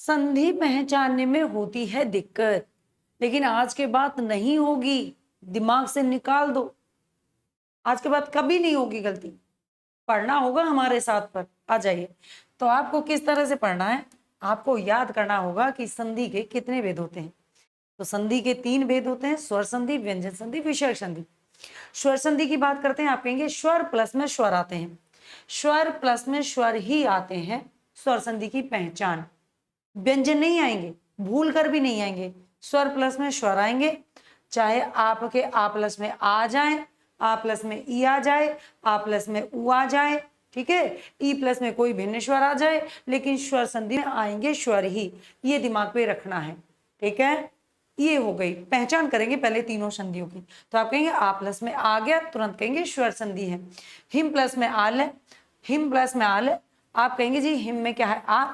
संधि पहचानने में होती है दिक्कत, लेकिन आज के बाद नहीं होगी। दिमाग से निकाल दो, आज के बाद कभी नहीं होगी गलती। पढ़ना होगा हमारे साथ, पर आ जाइए। तो आपको किस तरह से पढ़ना है, आपको याद करना होगा कि संधि के कितने भेद होते हैं। तो संधि के 3 भेद होते हैं, स्वर संधि, व्यंजन संधि, विसर्ग संधि। स्वर संधि की बात करते हैं, आप कहेंगे स्वर प्लस में स्वर आते हैं, स्वर प्लस में स्वर ही आते हैं स्वर संधि की पहचान। व्यंजन नहीं आएंगे, भूल कर भी नहीं आएंगे, स्वर प्लस में स्वर आएंगे। चाहे आपके आ प्लस में आ जाए, आ प्लस में ई आ जाए, आ प्लस में उ आ जाए, ठीक है, ई प्लस में कोई भिन्न स्वर आ जाए, लेकिन स्वर संधि में आएंगे स्वर ही। ये दिमाग पे रखना है, ठीक है। ये हो गई पहचान, करेंगे पहले तीनों संधियों की। तो आप कहेंगे आ प्लस में आ गया, तुरंत कहेंगे स्वर संधि है। हिम प्लस में आल है, हिम प्लस में आल है, आप कहेंगे जी हिम में क्या है आ,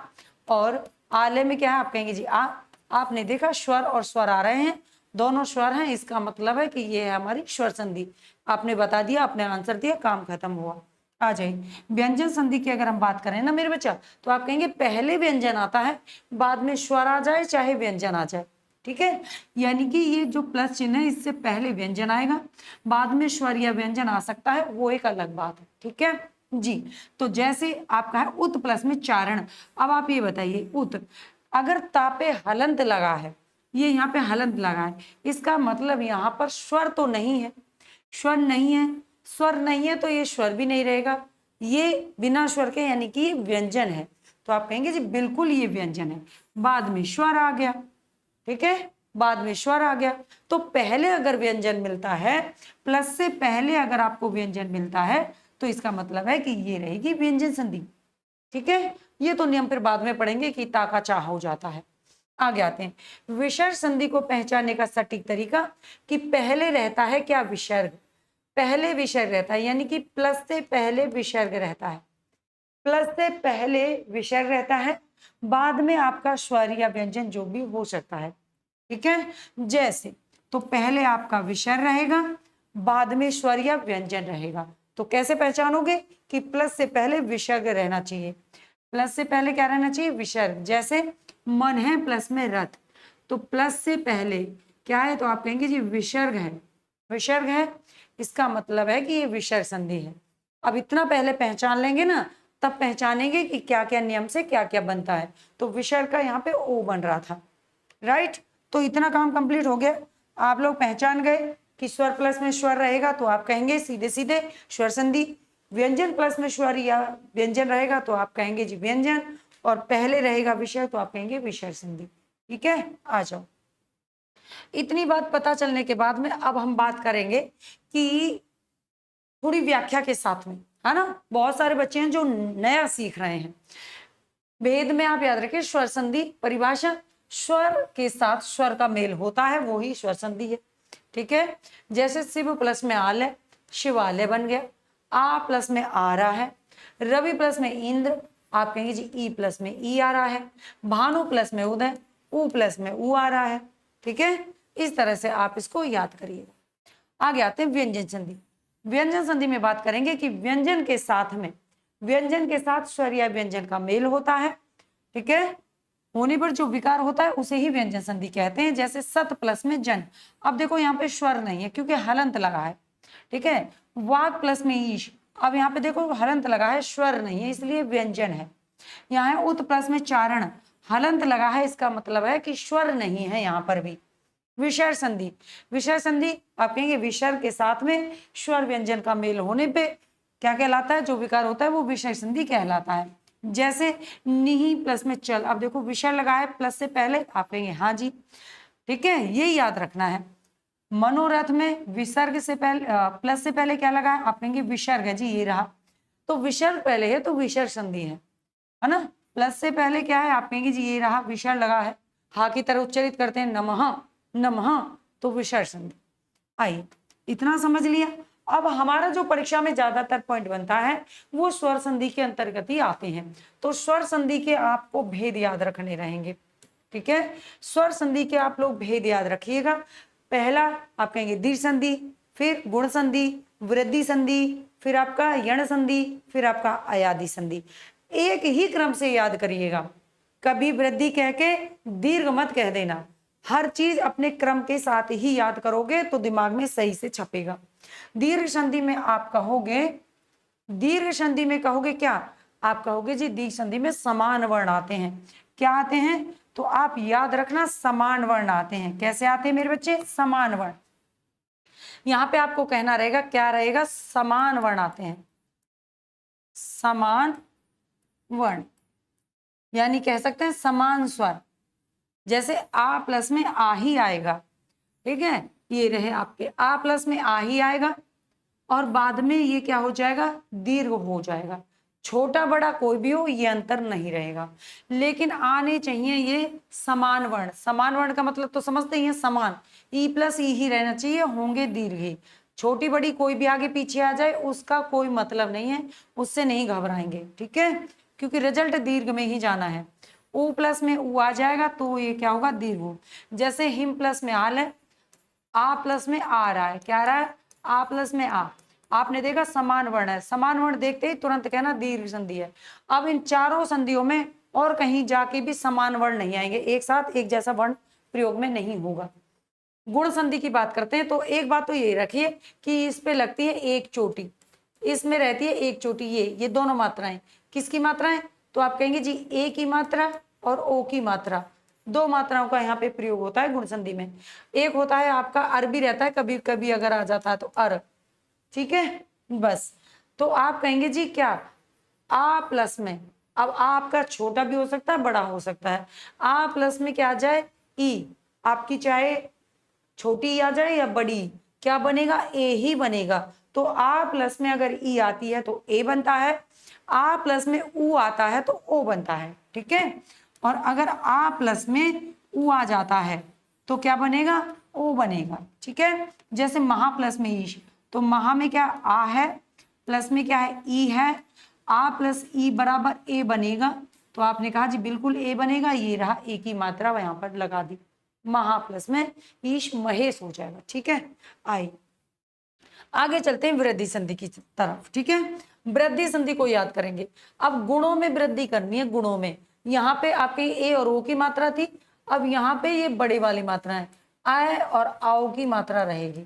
और आले में क्या है, आप कहेंगे जी आ। आपने देखा स्वर और स्वर आ रहे हैं, दोनों स्वर हैं, इसका मतलब है कि ये है हमारी स्वर संधि। आपने बता दिया, आपने आंसर दिया, काम खत्म हुआ। आ जाइए व्यंजन संधि की अगर हम बात करें ना मेरे बच्चा, तो आप कहेंगे पहले व्यंजन आता है, बाद में स्वर आ जाए चाहे व्यंजन आ जाए, ठीक है। यानी कि ये जो प्लस चिन्ह है, इससे पहले व्यंजन आएगा, बाद में स्वर या व्यंजन आ सकता है, वो एक अलग बात है, ठीक है जी। तो जैसे आपका है उत प्लस में चारण। अब आप ये बताइए, उत अगर तापे हलंत लगा है, ये यहाँ पे हलंत लगा है, इसका मतलब यहाँ पर स्वर तो नहीं है, स्वर नहीं है, स्वर नहीं है तो ये स्वर भी नहीं रहेगा, ये बिना स्वर के, यानी कि ये व्यंजन है। तो आप कहेंगे जी बिल्कुल ये व्यंजन है। बाद में स्वर आ गया, ठीक है, बाद में स्वर आ गया। तो पहले अगर व्यंजन मिलता है, प्लस से पहले अगर आपको व्यंजन मिलता है, तो इसका मतलब है कि ये रहेगी व्यंजन संधि, ठीक है। ये तो नियम फिर बाद में पढ़ेंगे कि ताका चाह हो जाता है। आगे आते हैं विसर्ग संधि को पहचानने का सटीक तरीका, कि पहले रहता है क्या विसर्ग, पहले विसर्ग रहता है, यानी कि प्लस से पहले विसर्ग रहता है, प्लस से पहले विसर्ग रहता है, बाद में आपका स्वर या व्यंजन जो भी हो सकता है, ठीक है। जैसे तो पहले आपका विसर्ग रहेगा, बाद में स्वर या व्यंजन रहेगा। तो कैसे पहचानोगे कि प्लस से पहले विसर्ग रहना चाहिए, प्लस से पहले क्या रहना चाहिए, विसर्ग। जैसे मन है प्लस में रथ, तो प्लस से पहले क्या है, तो आप कहेंगे जी विसर्ग है, विसर्ग है, इसका मतलब है कि ये विसर्ग संधि है। अब इतना पहले पहचान लेंगे ना, तब पहचानेंगे कि क्या क्या नियम से क्या क्या बनता है। तो विसर्ग का यहाँ पे ओ बन रहा था, राइट। तो इतना काम कंप्लीट हो गया, आप लोग पहचान गए कि स्वर प्लस में स्वर रहेगा तो आप कहेंगे सीधे सीधे स्वर संधि, व्यंजन प्लस में स्वर या व्यंजन रहेगा तो आप कहेंगे जी व्यंजन, और पहले रहेगा विसर्ग तो आप कहेंगे विसर्ग संधि, ठीक है। आ जाओ, इतनी बात पता चलने के बाद में अब हम बात करेंगे कि थोड़ी व्याख्या के साथ में, है ना। बहुत सारे बच्चे हैं जो नया सीख रहे हैं। भेद में आप याद रखिए स्वर संधि परिभाषा, स्वर के साथ स्वर का मेल होता है, वो ही स्वर संधि है, ठीक है। जैसे शिव प्लस में आल है, शिवालय बन गया। आ प्लस में आ रहा है, रवि प्लस में इंद्र, आप कहेंगे जी ई प्लस में ई आ रहा है। भानु प्लस में उदय, उ प्लस में उ आ रहा है, ठीक है। इस तरह से आप इसको याद करिएगा। आगे आते हैं व्यंजन संधि। व्यंजन संधि में बात करेंगे कि व्यंजन के साथ में, व्यंजन के साथ स्वर या व्यंजन का मेल होता है, ठीक है, होने पर जो विकार होता है उसे ही व्यंजन संधि कहते हैं। जैसे सत प्लस में जन, अब देखो यहाँ पे स्वर नहीं है क्योंकि हलंत लगा है, ठीक है। वाक प्लस में ईश, अब यहाँ पे देखो हलंत लगा है, स्वर नहीं है, इसलिए व्यंजन है। यहाँ है उत प्लस में चारण, हलंत लगा है, इसका मतलब है कि स्वर नहीं है यहाँ पर भी। विसर्ग संधि, विसर्ग संधि आप कहेंगे विसर्ग के साथ में स्वर व्यंजन का मेल होने पे क्या कहलाता है, जो विकार होता है वो विसर्ग संधि कहलाता है। जैसे निही प्लस में चल, अब देखो विसर्ग लगा है प्लस से पहले, आप कहेंगे हाँ जी, ठीक है, ये याद रखना है। मनोरथ में विसर्ग से पहले प्लस से पहले क्या लगा है, आप कहेंगे विसर्ग है जी, ये रहा। तो विसर्ग पहले है तो विसर्ग संधि है ना। प्लस से पहले क्या है, आप कहेंगे जी ये रहा, विसर्ग लगा है, हा की तरह उच्चरित करते हैं नमः नमः, तो विसर्ग संधि। आइए इतना समझ लिया। अब हमारा जो परीक्षा में ज्यादातर पॉइंट बनता है वो स्वर संधि के अंतर्गत ही आते हैं। तो स्वर संधि के आपको भेद याद रखने रहेंगे, ठीक है। स्वर संधि के आप लोग भेद याद रखिएगा। पहला आप कहेंगे दीर्घ संधि, फिर गुण संधि, वृद्धि संधि, फिर आपका यण संधि, फिर आपका अयादि संधि। एक ही क्रम से याद करिएगा, कभी वृद्धि कह के दीर्घ मत कह देना। हर चीज अपने क्रम के साथ ही याद करोगे तो दिमाग में सही से छपेगा। दीर्घ संधि में आप कहोगे, दीर्घ संधि में कहोगे क्या, आप कहोगे जी दीर्घ संधि में समान वर्ण आते हैं। क्या आते हैं, तो आप याद रखना समान वर्ण आते हैं। कैसे आते हैं मेरे बच्चे, समान वर्ण। यहां पे आपको कहना रहेगा, क्या रहेगा, समान वर्ण आते हैं, समान वर्ण, यानी कह सकते हैं समान स्वर। जैसे आ प्लस में आ ही आएगा, ठीक है, ये रहे आपके आ प्लस में आ ही आएगा और बाद में ये क्या हो जाएगा, दीर्घ हो जाएगा। छोटा बड़ा कोई भी हो ये अंतर नहीं रहेगा, लेकिन आने चाहिए ये समान वर्ण। समान वर्ण का मतलब तो समझते ही हैं, समान, ई प्लस ई ही रहना चाहिए, होंगे दीर्घ ही। छोटी बड़ी कोई भी आगे पीछे आ जाए उसका कोई मतलब नहीं है, उससे नहीं घबराएंगे, ठीक है, क्योंकि रिजल्ट दीर्घ में ही जाना है। ऊ प्लस में ऊ आ जाएगा तो ये क्या होगा, दीर्घ। जैसे हिम प्लस में आल है, आ प्लस में आ रहा है, क्या आ रहा है, आ प्लस में आ, आपने देखा समान वर्ण है, समान वर्ण देखते ही तुरंत कहना दीर्घ संधि है। अब इन चारों संधियों में और कहीं जाके भी समान वर्ण नहीं आएंगे, एक साथ एक जैसा वर्ण प्रयोग में नहीं होगा। गुण संधि की बात करते हैं तो एक बात तो ये रखिए कि इस पे लगती है एक चोटी, इसमें रहती है एक चोटी, ये दोनों मात्राएं किसकी मात्राएं, तो आप कहेंगे जी ए की मात्रा और ओ की मात्रा, दो मात्राओं का यहाँ पे प्रयोग होता है गुण संधि में। एक होता है आपका अर भी रहता है कभी कभी अगर आ जाता है तो अर, ठीक है, बस। तो आप कहेंगे जी क्या, आ प्लस में, अब आ आपका छोटा भी हो सकता है बड़ा हो सकता है, आ प्लस में क्या आ जाए, ई, आपकी चाहे छोटी आ जाए या बड़ी, क्या बनेगा, ए ही बनेगा। तो आ प्लस में अगर ई आती है तो ए बनता है, आ प्लस में ऊ आता है तो ओ बनता है, ठीक है। और अगर आ प्लस में ऊ आ जाता है तो क्या बनेगा, ओ बनेगा, ठीक है। जैसे महा प्लस में ईश, तो महा में क्या आ है, प्लस में क्या है, ई है, आ प्लस ई बराबर ए बनेगा। तो आपने कहा जी बिल्कुल ए बनेगा, ये रहा ए की मात्रा वहां पर लगा दी, महा प्लस में ईश महेश हो जाएगा, ठीक है। आई आगे चलते हैं वृद्धि संधि की तरफ, ठीक है। वृद्धि संधि को याद करेंगे। अब गुणों में वृद्धि करनी है, गुणों में यहाँ पे आपकी ए और ओ की मात्रा थी, अब यहाँ पे ये बड़े वाली मात्रा है, आय और आओ की मात्रा रहेगी,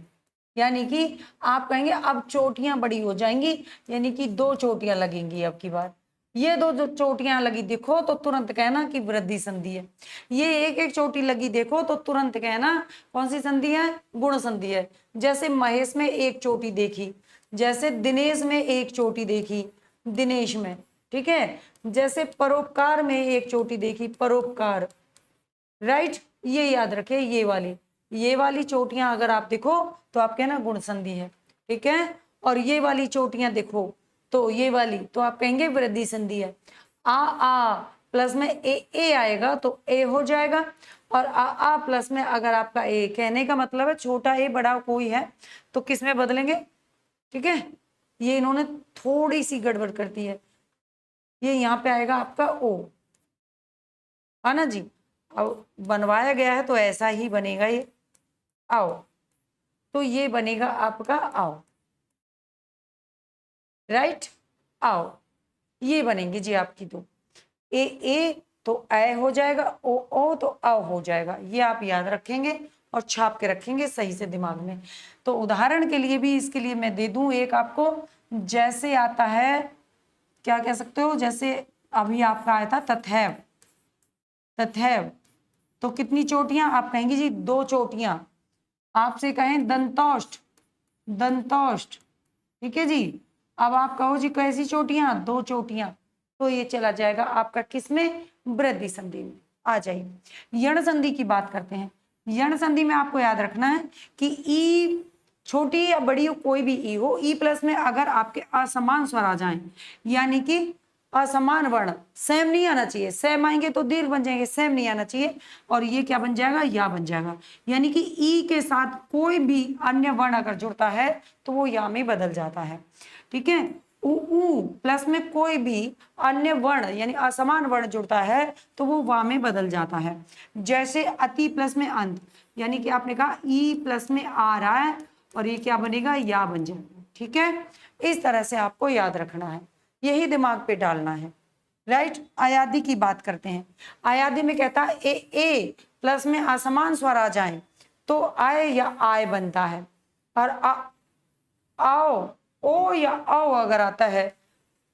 यानी कि आप कहेंगे अब चोटियां बड़ी हो जाएंगी, यानी कि दो चोटियां लगेंगी। अब की बार ये दो जो चोटियां लगी देखो तो तुरंत कहना कि वृद्धि संधि है। ये एक एक चोटी लगी देखो तो तुरंत कहना कौन सी संधि है, गुण संधि है। जैसे महेश में एक चोटी देखी, जैसे दिनेश में एक चोटी देखी, दिनेश में, ठीक है। जैसे परोपकार में एक चोटी देखी, परोपकार, राइट, ये याद रखे, ये वाली चोटियां अगर आप देखो तो आप कहना गुण संधि है, ठीक है। और ये वाली चोटियां देखो तो ये वाली, तो आप कहेंगे वृद्धि संधि है। आ प्लस में ए आएगा तो ए हो जाएगा, और आ प्लस में अगर आपका ए, कहने का मतलब है छोटा ए बड़ा कोई है तो किस में बदलेंगे, ठीक है। ये इन्होंने थोड़ी सी गड़बड़ कर दी है, ये यहाँ पे आएगा आपका ओ, है ना जी। अब बनवाया गया है तो ऐसा ही बनेगा ये, आओ, तो ये बनेगा आपका आओ, राइट, आओ, ये बनेंगे जी आपकी दो, ए तो ए हो जाएगा, ओ तो आओ हो जाएगा। ये आप याद रखेंगे और छाप के रखेंगे सही से दिमाग में। तो उदाहरण के लिए भी इसके लिए मैं दे दूं एक आपको, जैसे आता है, क्या कह सकते हो, जैसे अभी आपका आया था तथैव, तथैव, तो कितनी चोटियां, आप कहेंगे जी दो चोटियां। आपसे कहें दंतोष्ठ, दंतोष्ठ, ठीक है जी। अब आप कहो जी कैसी चोटियां, दो चोटियां, तो ये चला जाएगा आपका किसमें, वृद्धि संधि में आ जाइए। यण संधि की बात करते हैं। यण संधि में आपको याद रखना है कि ई, छोटी या बड़ी हो कोई भी ई हो, ई प्लस में अगर आपके असमान स्वर आ जाएं, यानी कि असमान वर्ण, सेम नहीं आना चाहिए, सेम आएंगे तो दीर्घ बन जाएंगे, सेम नहीं आना चाहिए, और ये क्या बन जाएगा, या बन जाएगा। यानी कि ई के साथ कोई भी अन्य वर्ण अगर जुड़ता है तो वो या में बदल जाता है, ठीक है। ऊ प्लस में कोई भी अन्य वर्ण यानी असमान वर्ण जुड़ता है तो वो वा में बदल जाता है। जैसे अति प्लस में अंत, यानी कि आपने कहा ई प्लस में आ रहा है और ये क्या बनेगा, या बन जाएगा, ठीक है। इस तरह से आपको याद रखना है, यही दिमाग पे डालना है, राइट। आयादी की बात करते हैं। आयादी में कहता है ए प्लस में असमान स्वर आ जाए तो आय या आय बनता है, और आओ ओ या आओ अगर आता है,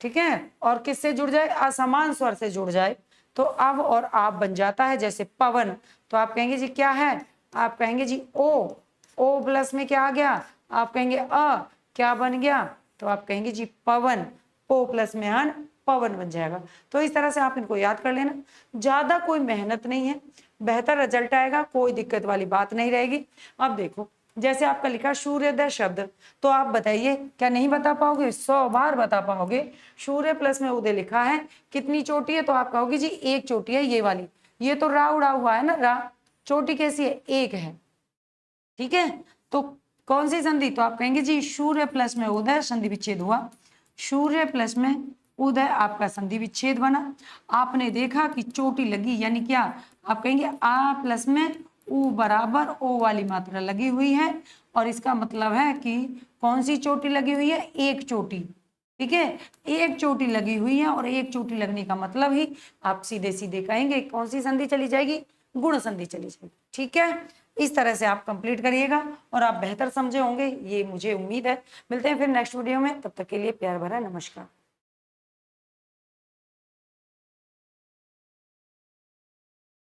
ठीक है, और किससे जुड़ जाए, असमान स्वर से जुड़ जाए तो अब और आप बन जाता है। जैसे पवन, तो आप कहेंगे जी क्या है, आप कहेंगे जी ओ प्लस में क्या आ गया, आप कहेंगे क्या बन गया, तो आप कहेंगे जी पवन, ओ प्लस में अन पवन बन जाएगा। तो इस तरह से आप इनको याद कर लेना, ज्यादा कोई मेहनत नहीं है, बेहतर रिजल्ट आएगा, कोई दिक्कत वाली बात नहीं रहेगी। अब देखो जैसे आपका लिखा सूर्योदय शब्द, तो आप बताइए क्या नहीं बता पाओगे, 100 बार बता पाओगे। सूर्य प्लस में उदय लिखा है, कितनी चोटी है, तो आप कहोगे जी एक चोटी है, ये वाली, ये तो रा उड़ा हुआ है ना, रा चोटी कैसी है, एक है, ठीक है। तो कौन सी संधि, तो आप कहेंगे जी सूर्य प्लस में उदय, संधि विच्छेद हुआ, सूर्य प्लस में उदय आपका संधि विच्छेद बना। आपने देखा कि चोटी लगी, यानी क्या, आप कहेंगे आ प्लस में उ बराबर ओ वाली मात्रा लगी हुई है, और इसका मतलब है कि कौन सी चोटी लगी हुई है, एक चोटी, ठीक है, एक चोटी लगी हुई है, और एक चोटी लगने का मतलब ही आप सीधे सीधे कहेंगे कौन सी संधि चली जाएगी, गुण संधि चली जाएगी, ठीक है। इस तरह से आप कंप्लीट करिएगा और आप बेहतर समझे होंगे, ये मुझे उम्मीद है। मिलते हैं फिर नेक्स्ट वीडियो में, तब तक के लिए प्यार भरा नमस्कार।